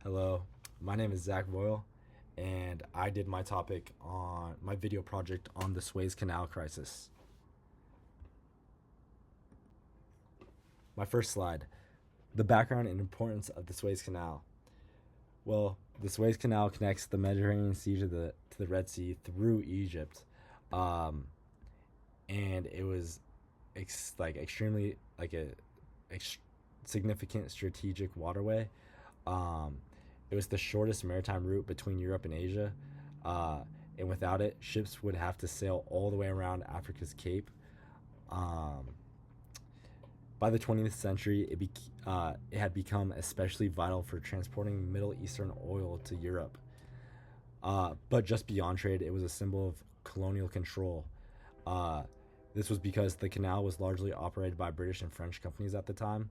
Hello, my name is Zach Boyle, and I did my topic on my video project on the Suez Canal crisis. My first slide, the background and importance of the Suez Canal. Well, the Suez Canal connects the Mediterranean Sea to the Red Sea through Egypt, um, and it was extremely like a ex- significant strategic waterway. Um, it was the shortest maritime route between Europe and Asia, uh, and without it, ships would have to sail all the way around Africa's Cape. Um, by the 20th century, it had become especially vital for transporting Middle Eastern oil to Europe. But just beyond trade, it was a symbol of colonial control. Uh, this was because the canal was largely operated by British and French companies at the time,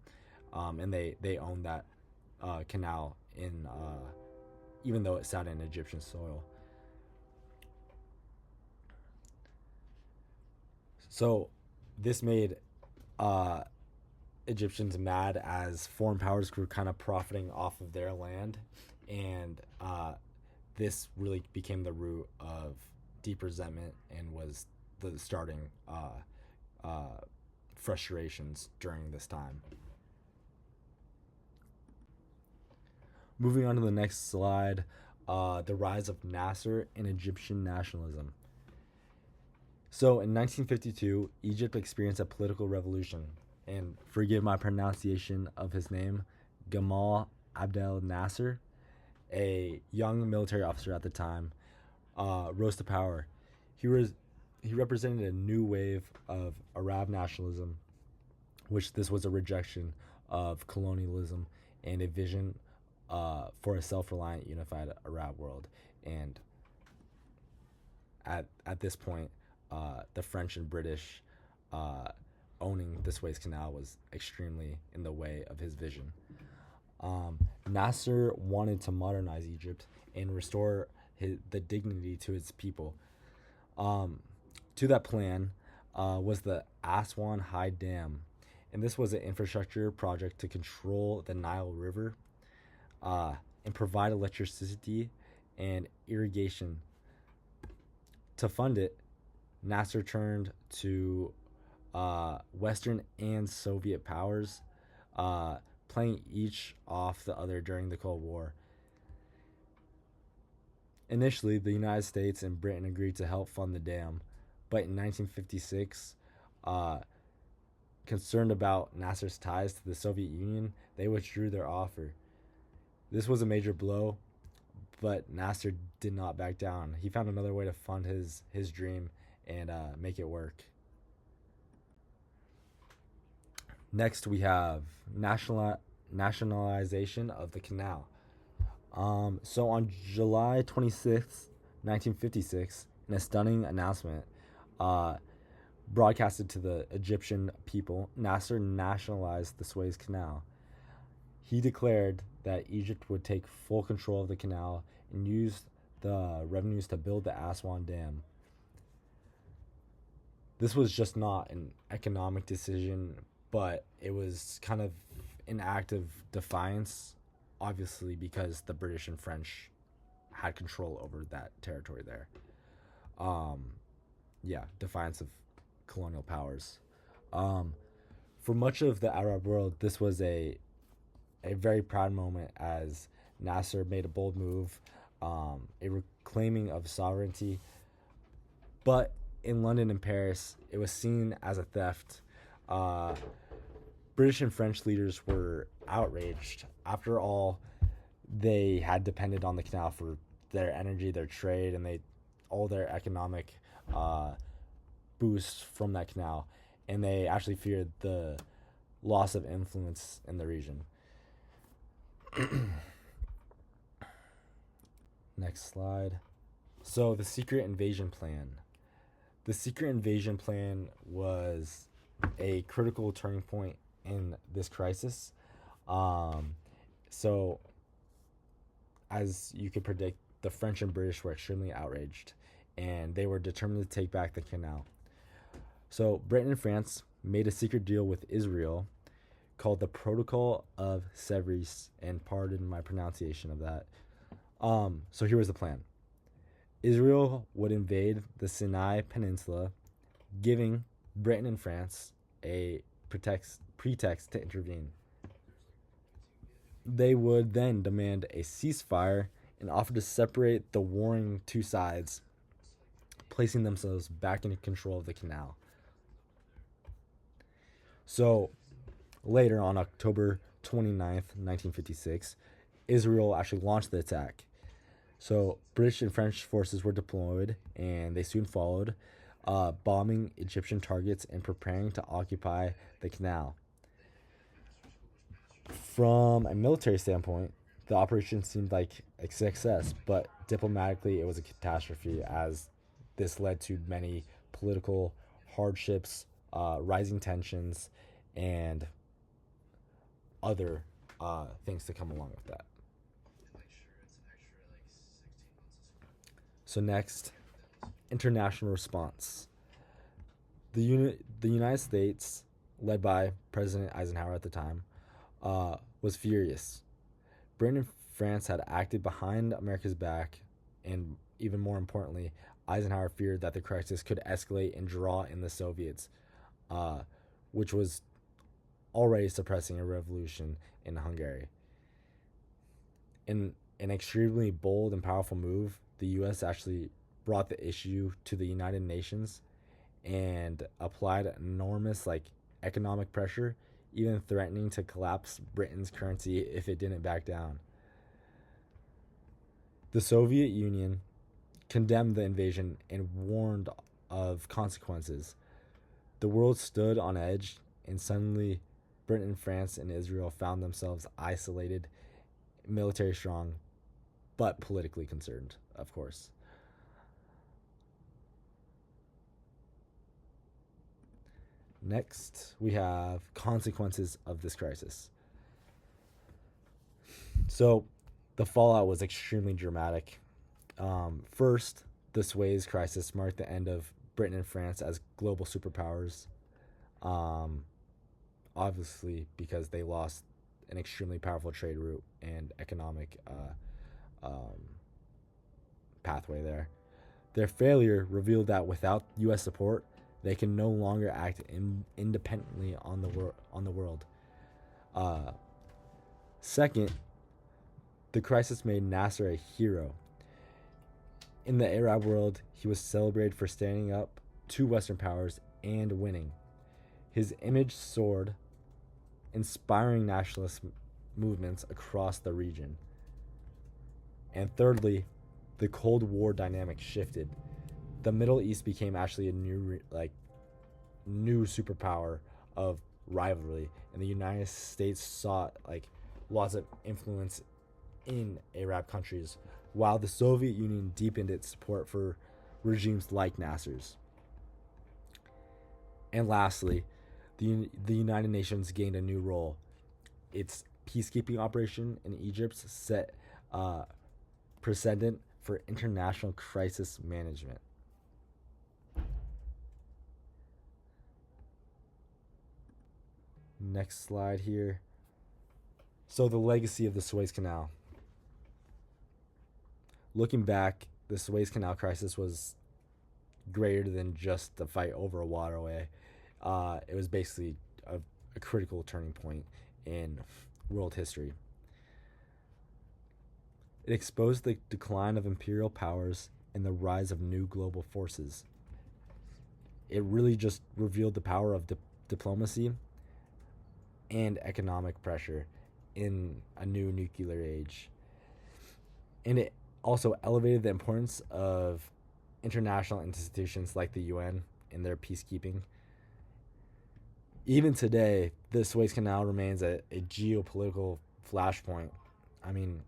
and they owned that canal in even though it sat in Egyptian soil. So this made uh, Egyptians mad as foreign powers were kind of profiting off of their land, and this really became the root of deep resentment and was the starting uh, frustrations during this time. Moving on to the next slide, the rise of Nasser and Egyptian nationalism. So in 1952, Egypt experienced a political revolution, and forgive my pronunciation of his name, Gamal Abdel Nasser, a young military officer at the time, rose to power. He was he represented a new wave of Arab nationalism, which this was a rejection of colonialism and a vision for a self-reliant, unified Arab world. And at this point, the French and British owning the Suez Canal was extremely in the way of his vision. Nasser wanted to modernize Egypt and restore the dignity to its people. Um, to that plan was the Aswan High Dam, and this was an infrastructure project to control the Nile River uh, and provide electricity and irrigation. To fund it, Nasser turned to Western and Soviet powers, playing each off the other during the Cold War. Initially, the United States and Britain agreed to help fund the dam, but in 1956, uh, concerned about Nasser's ties to the Soviet Union, they withdrew their offer. This was a major blow, but Nasser did not back down. He found another way to fund his dream and make it work. Next, we have nationalization of the canal. So on July 26th, 1956, in a stunning announcement uh, broadcasted to the Egyptian people, Nasser nationalized the Suez Canal. He declared that Egypt would take full control of the canal and use the revenues to build the Aswan Dam. This was just not an economic decision, but it was kind of an act of defiance, obviously, because the British and French had control over that territory there. Um, yeah, defiance of colonial powers. Um, for much of the Arab world, this was a very proud moment as Nasser made a bold move, a reclaiming of sovereignty. But in London and Paris, it was seen as a theft. Uh, British and French leaders were outraged. After all, they had depended on the canal for their energy, their trade, and all their economic uh, boosts from that canal, and they actually feared the loss of influence in the region. Next slide. So the secret invasion plan. The secret invasion plan was a critical turning point in this crisis. Um, so, as you could predict, the French and British were extremely outraged, and they were determined to take back the canal. So, Britain and France made a secret deal with Israel, called the Protocol of Sevres, and pardon my pronunciation of that. So here was the plan. Israel would invade the Sinai Peninsula, giving Britain and France a pretext to intervene. They would then demand a ceasefire and offer to separate the warring two sides, placing themselves back in control of the canal. So later, on October 29th, 1956, Israel actually launched the attack. So British and French forces were deployed, and they soon followed, bombing Egyptian targets and preparing to occupy the canal. From a military standpoint, the operation seemed like a success, but diplomatically it was a catastrophe, as this led to many political hardships, rising tensions, and other things to come along with that. So next, international response. The United States, led by President Eisenhower at the time, was furious. Britain and France had acted behind America's back, and even more importantly, Eisenhower feared that the crisis could escalate and draw in the Soviets, which was already suppressing a revolution in Hungary. In an extremely bold and powerful move, the U.S. actually brought the issue to the United Nations and applied enormous economic pressure, even threatening to collapse Britain's currency if it didn't back down. The Soviet Union condemned the invasion and warned of consequences. The world stood on edge, and suddenly Britain, France, and Israel found themselves isolated, military strong, but politically concerned, of course. Next, we have consequences of this crisis. So, the fallout was extremely dramatic. First, the Suez crisis marked the end of Britain and France as global superpowers. Obviously, because they lost an extremely powerful trade route and economic pathway there. Their failure revealed that without U.S. support, they can no longer act independently on the world. Second, the crisis made Nasser a hero. In the Arab world, he was celebrated for standing up to Western powers and winning. His image soared, inspiring nationalist movements across the region. And thirdly, the Cold War dynamic shifted. The Middle East became actually a new superpower of rivalry, and the United States sought lots of influence in Arab countries, while the Soviet Union deepened its support for regimes like Nasser's. And lastly, the United Nations gained a new role. Its peacekeeping operation in Egypt set precedent for international crisis management. Next slide here. So, the legacy of the Suez Canal. Looking back, the Suez Canal crisis was greater than just the fight over a waterway. It was basically a critical turning point in world history. It exposed the decline of imperial powers and the rise of new global forces. It really just revealed the power of diplomacy and economic pressure in a new nuclear age. And it also elevated the importance of international institutions like the UN in their peacekeeping. Even today, the Suez Canal remains a geopolitical flashpoint. I mean,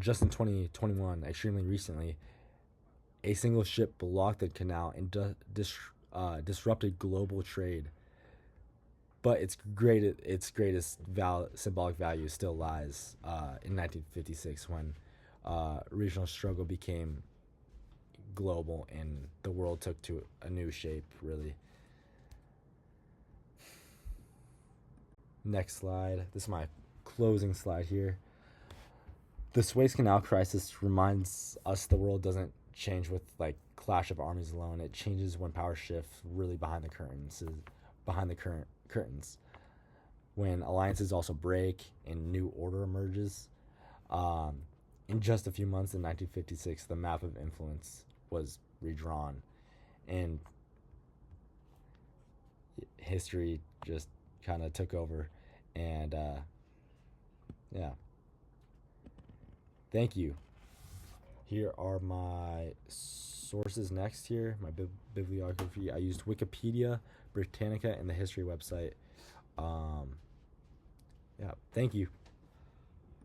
just in 2021, extremely recently, a single ship blocked the canal and disrupted global trade. But its greatest symbolic value still lies in 1956, when regional struggle became global and the world took to a new shape, really. Next slide. This is my closing slide here. The Suez Canal crisis reminds us the world doesn't change with like clash of armies alone. It changes when power shifts really behind the curtains, curtains. When alliances also break and new order emerges. In just a few months in 1956, the map of influence was redrawn, and history just kind of took over. And yeah, thank you. Here are my sources next here, my bibliography. I used Wikipedia, Britannica, and the history website. Yeah, thank you.